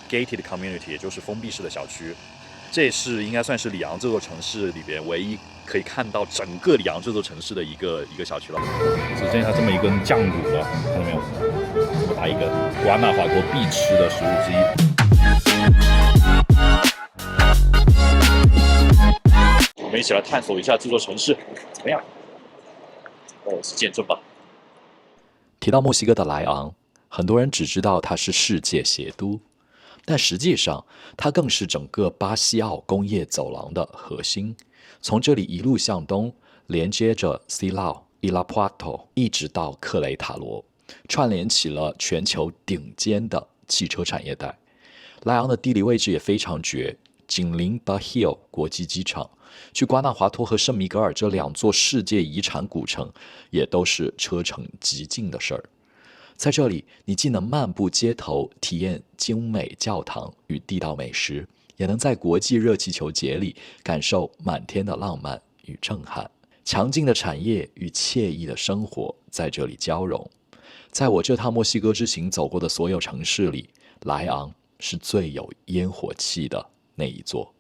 gated community， 也就是封闭式的小区。这是应该算是里昂这座城市里边唯一可以看到整个里昂这座城市的一个小区了。只见它这么一根酱骨的，看到没有？这么大一根，瓜纳华多必吃的食物之一。我们一起来探索一下这座城市怎么样？让我去见证吧。提到墨西哥的莱昂，很多人只知道它是世界鞋都。但实际上，它更是整个巴西奥工业走廊的核心。从这里一路向东，连接着 Silao、伊拉普托，一直到克雷塔罗，串联起了全球顶尖的汽车产业带。莱昂的地理位置也非常绝，紧邻 Bajío 国际机场，去瓜纳华托和圣米格尔这2座世界遗产古城，也都是车程极近的事儿。在这里，你既能漫步街头，体验精美教堂与地道美食，也能在国际热气球节里感受满天的浪漫与震撼。强劲的产业与惬意的生活在这里交融。在我这趟墨西哥之行走过的所有城市里，莱昂是最有烟火气的那一座。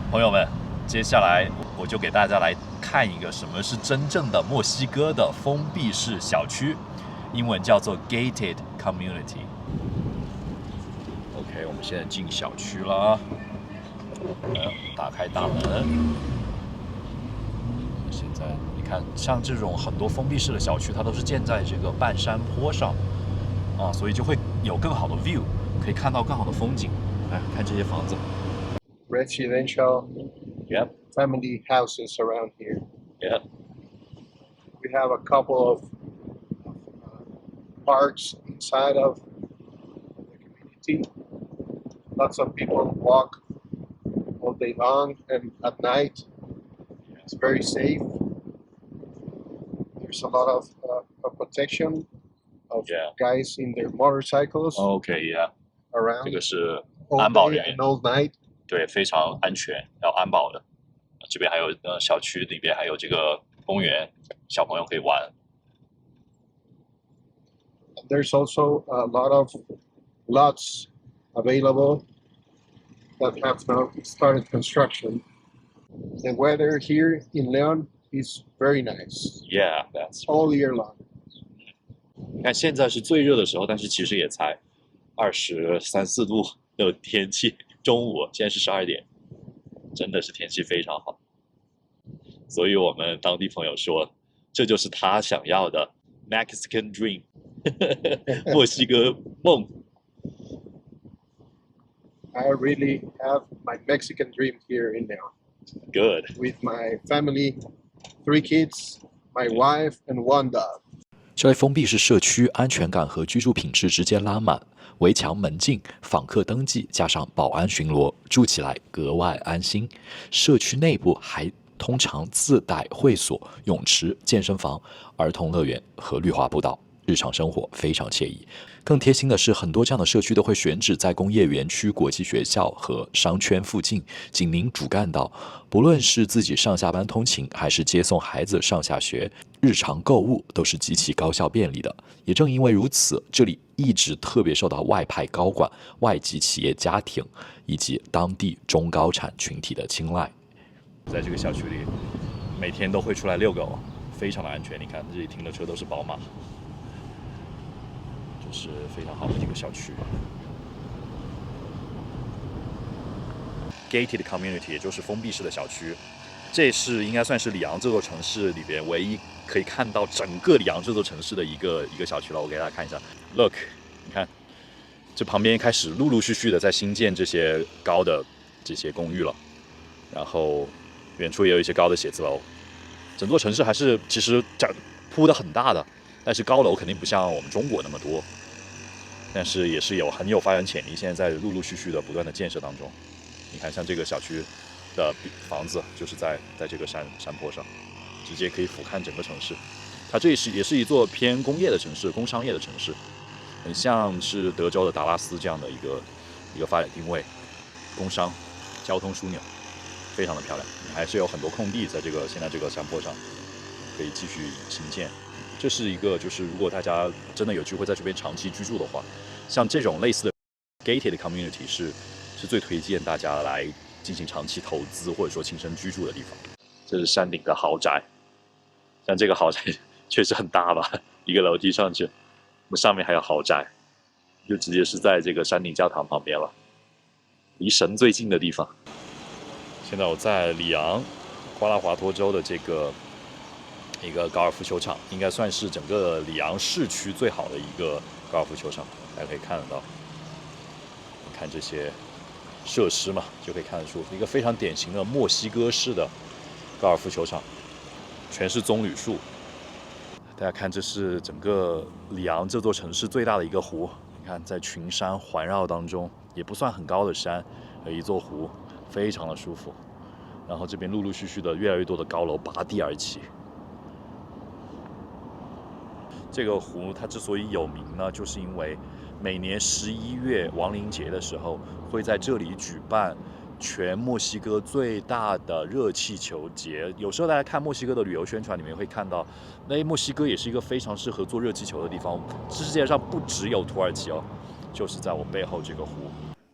朋友们，接下来我就给大家来看一个什么是真正的墨西哥的封闭式小区，英文叫做 gated community。OK， 我们现在进小区了，打开大门。现在你看，像这种很多封闭式的小区，它都是建在这个半山坡上，所以就会有更好的 view， 可以看到更好的风景。来看这些房子。Residential family houses around here. Yeah. We have a couple of parks inside of the community. Lots of people walk all day long and at night. It's very safe. There's a lot of protection of guys in their motorcycles. Okay, yeah. Around. 这个是 all 安保 day 人员 and all night. 对，非常安全，要安保的。这边还有小区里边还有这个公园，小朋友可以玩。There's also a lot of lots available that have now started construction. The weather here in León is very nice. Yeah, that's all year long. 你看现在是最热的时候，但是其实也才23、24度的天气。中午现在是12点，真的是天气非常好。所以我们当地朋友说，这就是他想要的 Mexican Dream， 墨西哥梦。I really have my Mexican dream here in León. Good. With my family, 3 kids, my wife, and 1 dog. 这类封闭式社区安全感和居住品质直接拉满，围墙门禁、访客登记加上保安巡逻，住起来格外安心。社区内部还通常自带会所、泳池、健身房、儿童乐园和绿化步道，日常生活非常惬意。更贴心的是，很多这样的社区都会选址在工业园区、国际学校和商圈附近，紧邻主干道。不论是自己上下班通勤，还是接送孩子上下学，日常购物都是极其高效便利的。也正因为如此，这里一直特别受到外派高管、外籍企业家庭以及当地中高产群体的青睐。在这个小区里，每天都会出来遛狗，非常的安全。你看这里停的车都是宝马，这是非常好的一个小区。Gated community， 也就是封闭式的小区，这是应该算是里昂这座城市里边唯一可以看到整个里昂这座城市的一个小区了。我给大家看一下 ，Look， 你看，这旁边开始陆陆续续的在新建这些高的这些公寓了，然后远处也有一些高的写字楼，整座城市还是其实铺的很大的，但是高楼肯定不像我们中国那么多，但是也是很有发展潜力，现在在陆陆续续的不断的建设当中。你看，像这个小区的房子，就是在这个山坡上，直接可以俯瞰整个城市。它这也是一座偏工业的城市，工商业的城市，很像是德州的达拉斯这样的一个发展定位，工商、交通枢纽，非常的漂亮。还是有很多空地在现在这个山坡上，可以继续新建。这是一个就是如果大家真的有机会在这边长期居住的话，像这种类似的 gated community 是最推荐大家来进行长期投资或者说亲身居住的地方。这是山顶的豪宅，像这个豪宅确实很大吧，一个楼梯上去，上面还有豪宅，就直接是在这个山顶教堂旁边了，离神最近的地方。现在我在里昂，瓜纳华托州的一个高尔夫球场，应该算是整个里昂市区最好的一个高尔夫球场，大家可以看得到。你看这些设施嘛，就可以看得出一个非常典型的墨西哥式的高尔夫球场，全是棕榈树。大家看，这是整个里昂这座城市最大的一个湖。你看，在群山环绕当中，也不算很高的山，有一座湖，非常的舒服。然后这边陆陆续续的越来越多的高楼拔地而起。这个湖它之所以有名呢，就是因为每年11月亡灵节的时候，会在这里举办全墨西哥最大的热气球节。有时候大家看墨西哥的旅游宣传里面会看到，墨西哥也是一个非常适合做热气球的地方。世界上不只有土耳其哦，就是在我背后这个湖。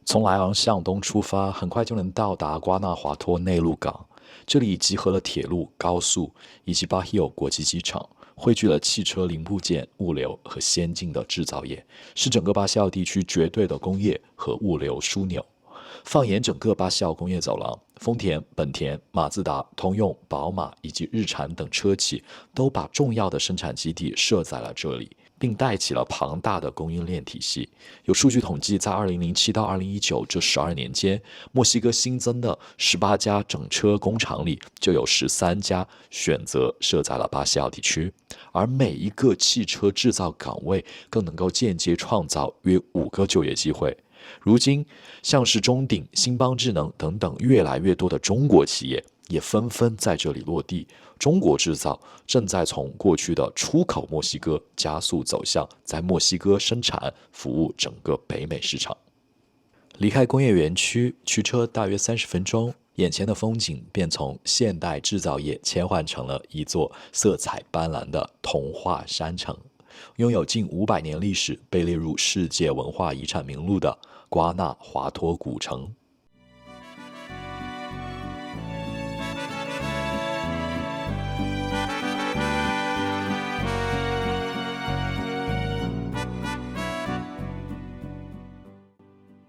从莱昂向东出发，很快就能到达瓜纳华托内陆港。这里集合了铁路、高速以及巴希尔国际机场，汇聚了汽车零部件、物流和先进的制造业，是整个巴西奥地区绝对的工业和物流枢纽。放眼整个巴西奥工业走廊，丰田、本田、马自达、通用、宝马以及日产等车企都把重要的生产基地设在了这里，并带起了庞大的供应链体系。有数据统计，在2007到2019这12年间，墨西哥新增的18家整车工厂里，就有13家选择设在了巴西奥地区，而每一个汽车制造岗位更能够间接创造约5个就业机会。如今，像是中鼎、新邦智能等等越来越多的中国企业也纷纷在这里落地。中国制造正在从过去的出口墨西哥加速走向在墨西哥生产，服务整个北美市场。离开工业园区，驱车大约30分钟，眼前的风景便从现代制造业切换成了一座色彩斑斓的童话山城。拥有近500年历史，被列入世界文化遗产名录的瓜纳华托古城。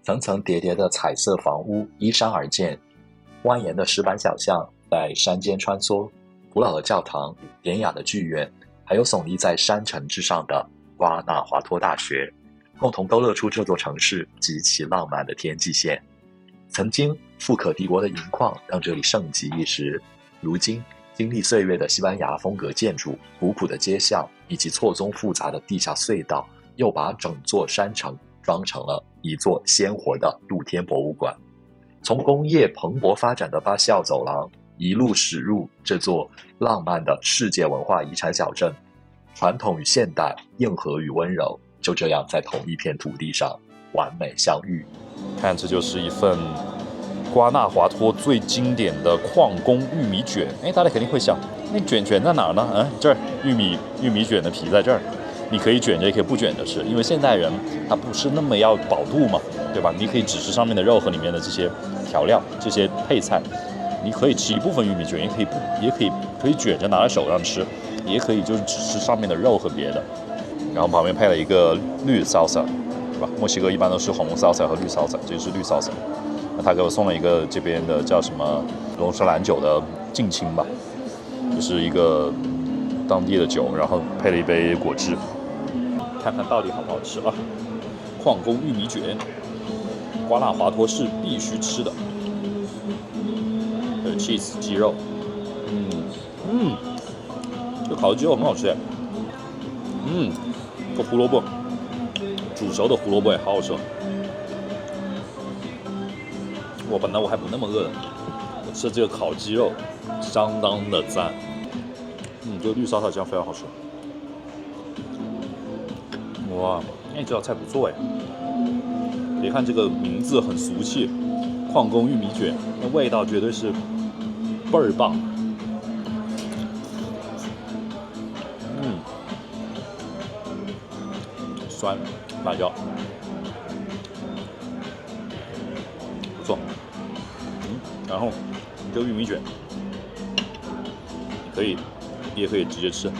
层层叠叠的彩色房屋依山而建，蜿蜒的石板小巷在山间穿梭，古老的教堂、典雅的剧院，还有耸立在山城之上的瓜纳华托大学，共同勾勒出这座城市极其浪漫的天际线。曾经富可敌国的银矿让这里盛极一时，如今经历岁月的西班牙风格建筑、古朴的街巷以及错综复杂的地下隧道，又把整座山城装成了一座鲜活的露天博物馆。从工业蓬勃发展的巴西奥走廊一路驶入这座浪漫的世界文化遗产小镇，传统与现代，硬核与温柔，就这样在同一片土地上完美相遇。看，这就是一份瓜纳华托最经典的矿工玉米卷。大家肯定会想，那卷在哪儿呢？这儿玉米卷的皮在这儿。你可以卷着也可以不卷着吃，因为现代人他不是那么要饱肚嘛，对吧？你可以只吃上面的肉和里面的这些调料、这些配菜，你可以吃一部分玉米卷，也可以卷着拿在手上吃，也可以就是只吃上面的肉和别的。然后旁边配了一个绿 salsa， 对吧？墨西哥一般都是红 salsa 和绿 salsa， 这是绿 salsa。那他给我送了一个这边的叫什么龙舌兰酒的近亲吧，就是一个当地的酒，然后配了一杯果汁。看看到底好不好吃啊！矿工玉米卷，瓜纳华托是必须吃的。还有 cheese 鸡肉，这烤的鸡肉很好吃。这胡萝卜，煮熟的胡萝卜也好好吃。本来我还不那么饿的，我吃这个烤鸡肉相当的赞。这个绿烧烤酱非常好吃。哇，那这道菜不错哎！别看这个名字很俗气，矿工玉米卷，那味道绝对是倍儿棒。酸辣椒，不错。然后这个玉米卷，也可以直接吃。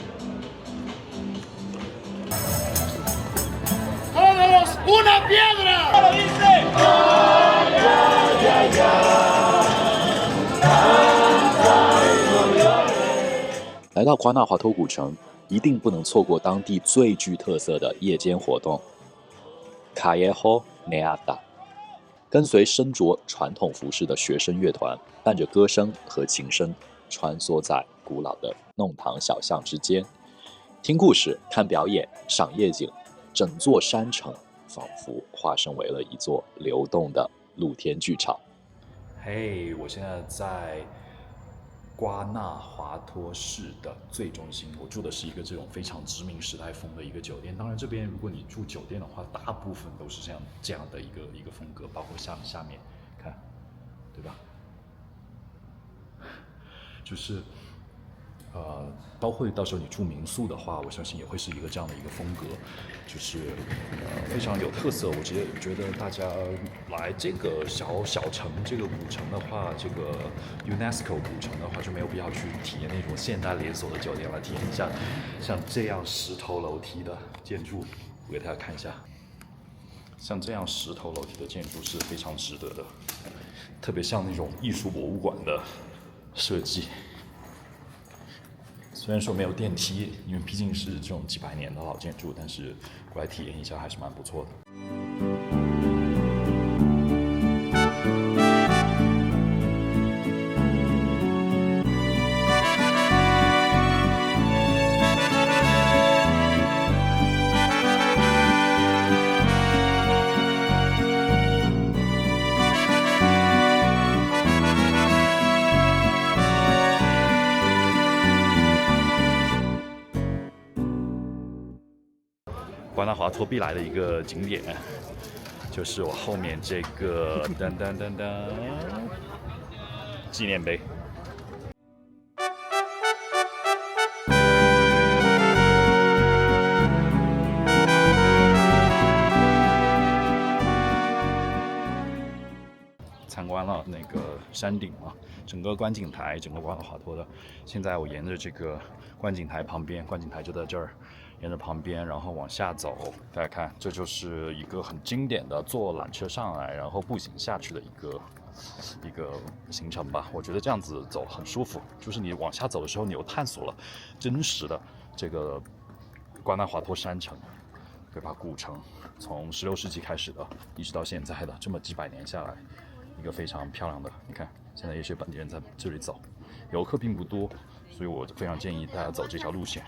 来到瓜纳华托古城，一定不能错过当地最具特色的夜间活动——卡耶霍内亚达。跟随身着传统服饰的学生乐团，伴着歌声和琴声，穿梭在古老的弄堂小巷之间，听故事、看表演、赏夜景，整座山城仿佛化身为了一座流动的露天剧场。嘿，我现在在瓜纳华托市的最中心，我住的是一个这种非常殖民时代风的一个酒店。当然，这边如果你住酒店的话，大部分都是这样的一个风格，包括下面看，对吧？就是包括到时候你住民宿的话，我相信也会是一个这样的一个风格，就是非常有特色。我直接觉得大家来这个小城这个古城的话，这个 UNESCO 古城的话，就没有必要去体验那种现代连锁的酒店，来体验一下像这样石头楼梯的建筑。我给大家看一下，像这样石头楼梯的建筑是非常值得的，特别像那种艺术博物馆的设计。虽然说没有电梯，因为毕竟是这种几百年的老建筑，但是过来体验一下还是蛮不错的。瓜纳华托必来的一个景点，就是我后面这个噔噔噔噔纪念碑。参观了那个山顶啊，整个观景台，整个瓜纳华托的。现在我沿着这个观景台旁边，观景台就在这儿。沿着旁边，然后往下走，大家看，这就是一个很经典的坐缆车上来，然后步行下去的一个行程吧。我觉得这样子走很舒服，就是你往下走的时候，你又探索了真实的这个瓜纳华托山城，对吧？古城从16世纪开始的，一直到现在的这么几百年下来，一个非常漂亮的。你看，现在一些本地人在这里走，游客并不多，所以我非常建议大家走这条路线。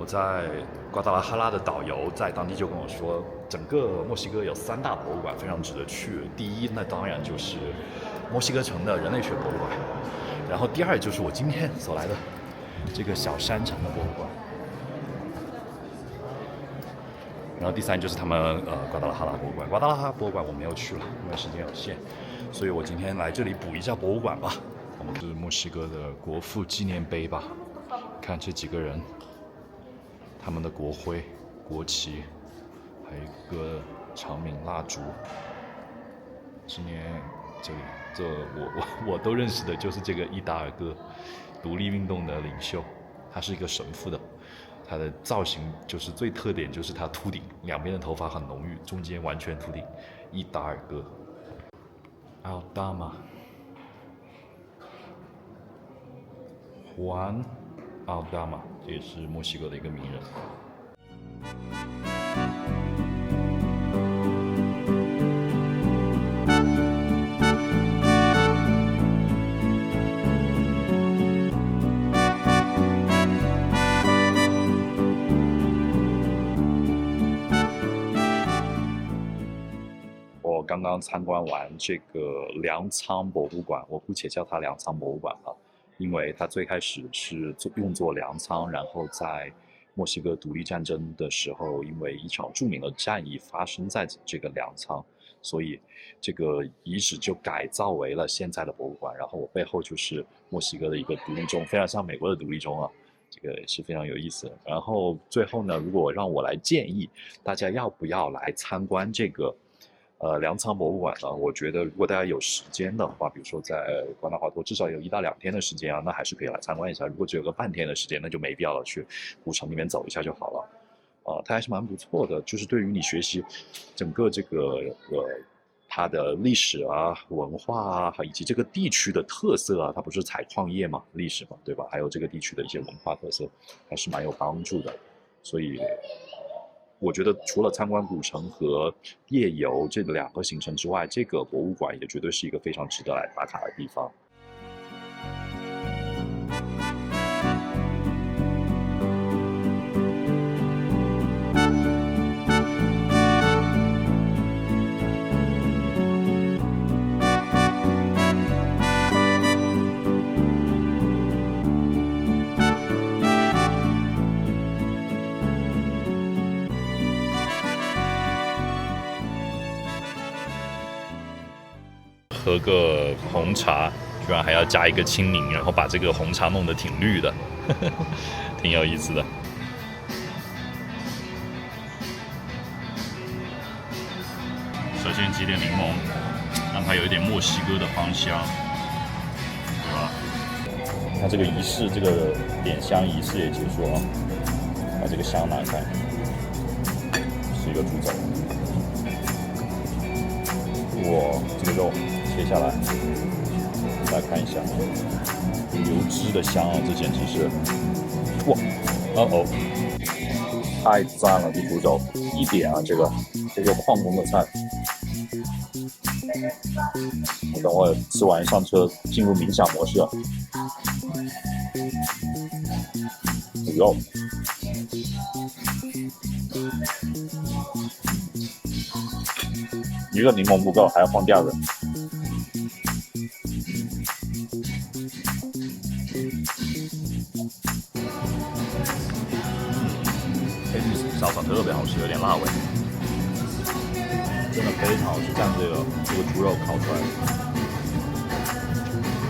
在瓜达拉哈拉的导游在当地就跟我说，整个墨西哥有3大博物馆非常值得去。第一，那当然就是墨西哥城的人类学博物馆，然后第二就是我今天所来的这个小山城的博物馆，然后第三就是他们瓜达拉哈拉博物馆。瓜达拉哈拉博物馆我没有去了，因为时间有限，所以我今天来这里补一下博物馆吧。我们是墨西哥的国父纪念碑吧，看这几个人。他们的国徽、国旗，还有一个长柄蜡烛。今年这我都认识的就是这个伊达尔戈，独立运动的领袖，他是一个神父的。他的造型就是最特点就是他秃顶，两边的头发很浓郁，中间完全秃顶。伊达尔戈，奥达玛，还奥达玛，这也是墨西哥的一个名人。刚刚参观完这个粮仓博物馆，我姑且叫它粮仓博物馆吧，因为它最开始是用作粮仓，然后在墨西哥独立战争的时候，因为一场著名的战役发生在这个粮仓，所以这个遗址就改造为了现在的博物馆。然后我背后就是墨西哥的一个独立钟，非常像美国的独立钟啊，这个也是非常有意思的。然后最后呢，如果让我来建议大家要不要来参观这个粮仓博物馆呢，我觉得如果大家有时间的话，比如说在瓜纳华托至少有1到2天的时间啊，那还是可以来参观一下。如果只有个半天的时间，那就没必要了，去古城里面走一下就好了。它还是蛮不错的，就是对于你学习整个这个它的历史啊、文化啊，以及这个地区的特色啊，它不是采矿业嘛，历史嘛，对吧？还有这个地区的一些文化特色，还是蛮有帮助的。所以我觉得除了参观古城和夜游这2个行程之外，这个博物馆也绝对是一个非常值得来打卡的地方。喝个红茶，居然还要加一个青柠，然后把这个红茶弄得挺绿的，挺有意思的。首先挤点柠檬，让它有一点墨西哥的芳香，对吧？它这个仪式，这个点香仪式也结束了，把这个香拿开，是一个猪肘。哇，这个肉切下来，大家看一下，油脂的香啊，这简直是，哇，太赞了！这猪肘一点啊，这个矿工的菜。我等会吃完上车，进入冥想模式啊。肉。一个柠檬不够，还要放第2个。黑绿salsa特别好吃，有点辣味，真的非常好吃。蘸这个猪肉烤出来的，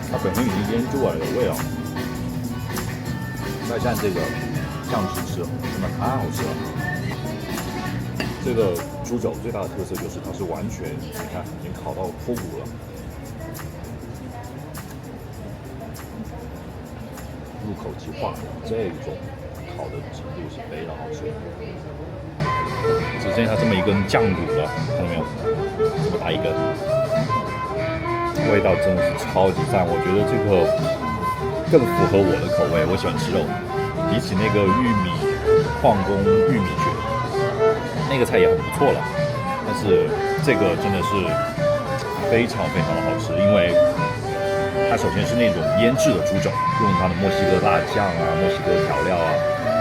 它本身已经腌制过来的味道，再蘸这个酱汁吃，真的太好吃了。这个猪肘最大的特色就是它是完全，你看已经烤到脱骨了，入口即化，这种烤的程度是非常好吃的。只剩下这么一根酱骨了，看到没有？这么大一根，味道真的是超级赞。我觉得这个更符合我的口味，我喜欢吃肉，比起那个玉米矿工玉米卷。那个菜也很不错了，但是这个真的是非常非常的好吃，因为它首先是那种腌制的猪肘，用它的墨西哥辣酱啊、墨西哥调料啊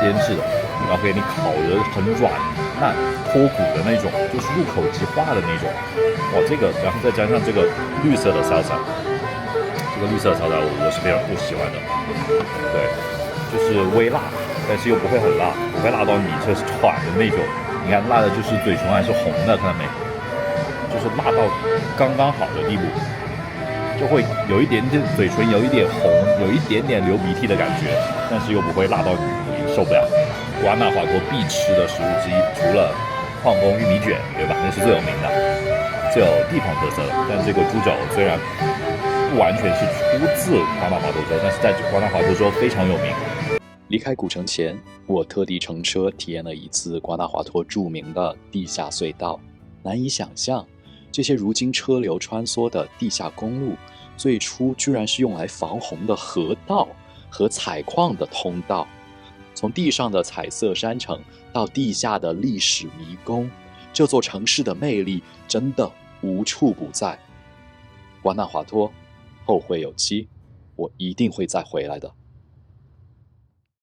腌制的，然后给你烤得很软烂、脱骨的那种，就是入口即化的那种。哇，这个然后再加上这个绿色的salsa，这个绿色的salsa我是非常不喜欢的，对，就是微辣，但是又不会很辣，不会辣到你就是喘的那种。你看辣的就是嘴唇还是红的，看到没？就是辣到刚刚好的地步，就会有一点点嘴唇有一点红，有一点点流鼻涕的感觉，但是又不会辣到你受不了。瓜纳华托必吃的食物之一，除了矿工玉米卷，对吧？那是最有名的，最有地方特色的。但这个猪肘虽然不完全是出自瓜纳华托州，但是在瓜纳华托州非常有名。离开古城前，我特地乘车体验了一次瓜纳华托著名的地下隧道。难以想象，这些如今车流穿梭的地下公路，最初居然是用来防洪的河道和采矿的通道。从地上的彩色山城到地下的历史迷宫，这座城市的魅力真的无处不在。瓜纳华托，后会有期，我一定会再回来的。